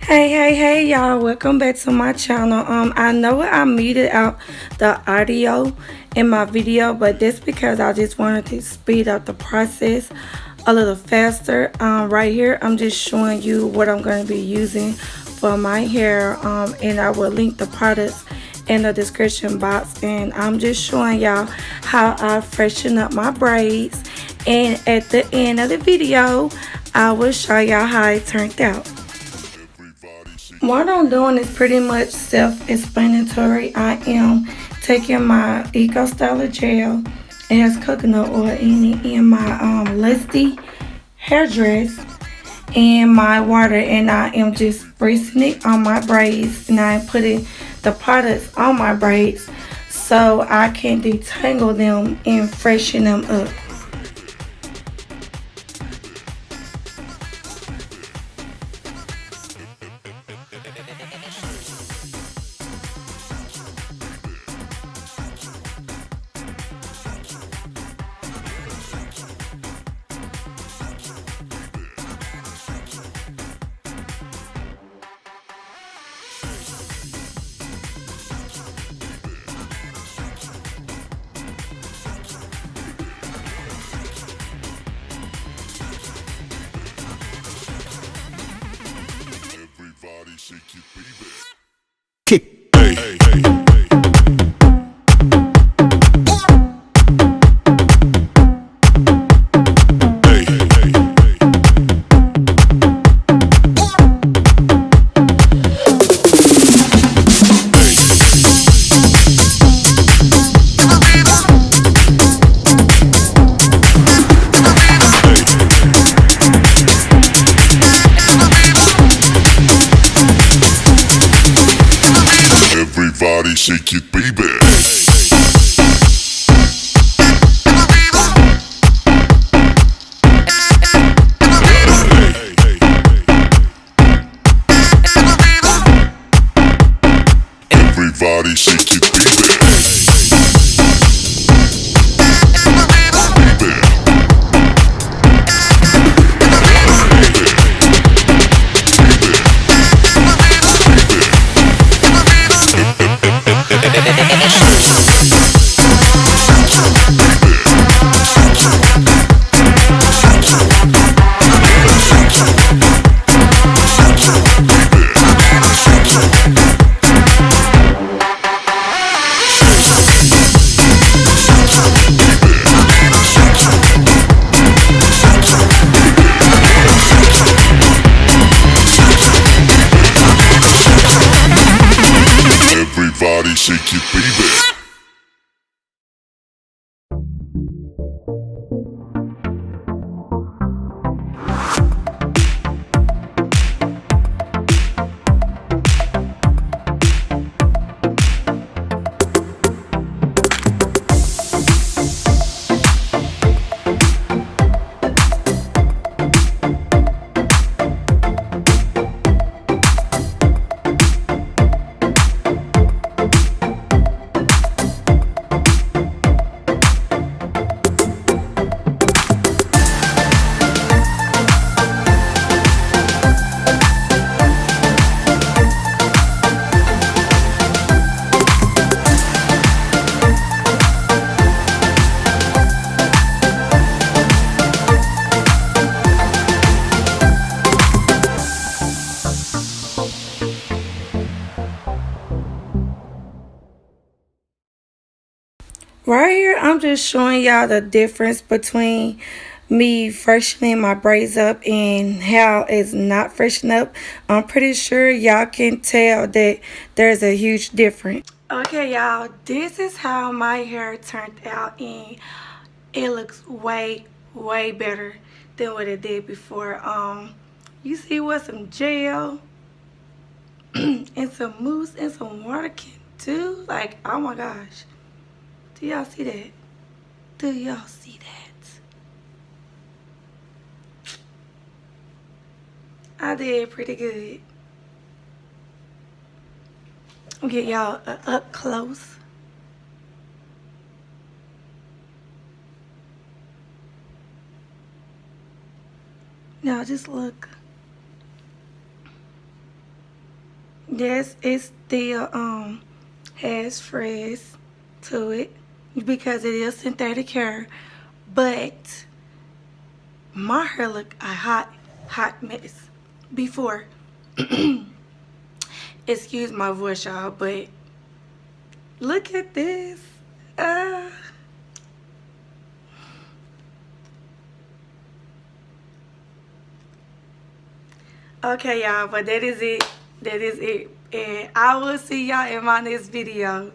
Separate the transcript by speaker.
Speaker 1: Hey, y'all, welcome back to my channel. I know I muted out the audio in my video, but that's because I just wanted to speed up the process a little faster. Right here, I'm just showing you what I'm going to be using for my hair, and I will link the products in the description box, and I'm just showing y'all how I freshen up my braids, and at the end of the video, I will show y'all how it turned out. What I'm doing is pretty much self-explanatory. I am taking my Eco Styler gel. It has coconut oil in it, and my Lusty hair dress and my water, and I am just spritting it on my braids, and I'm putting the products on my braids so I can detangle them and freshen them up.
Speaker 2: Kick. Hey, hey, hey, hey, hey, everybody shake it, baby. Everybody shake it, everybody shake it, baby.
Speaker 1: Right here, I'm just showing y'all the difference between me freshening my braids up and how it's not freshened up. I'm pretty sure y'all can tell that there's a huge difference. Okay, y'all, this is how my hair turned out, and it looks way better than what it did before. You see what some gel and some mousse and some water can do? Like, oh my gosh. Do y'all see that? Do y'all see that? I did pretty good. I'll get y'all up close. Now just look. Yes, it still has frizz to it because it is synthetic hair, but my hair look a hot mess before. Excuse my voice, y'all, but look at this. Uh, okay, y'all, but that is it. That is it. And I will see y'all in my next video.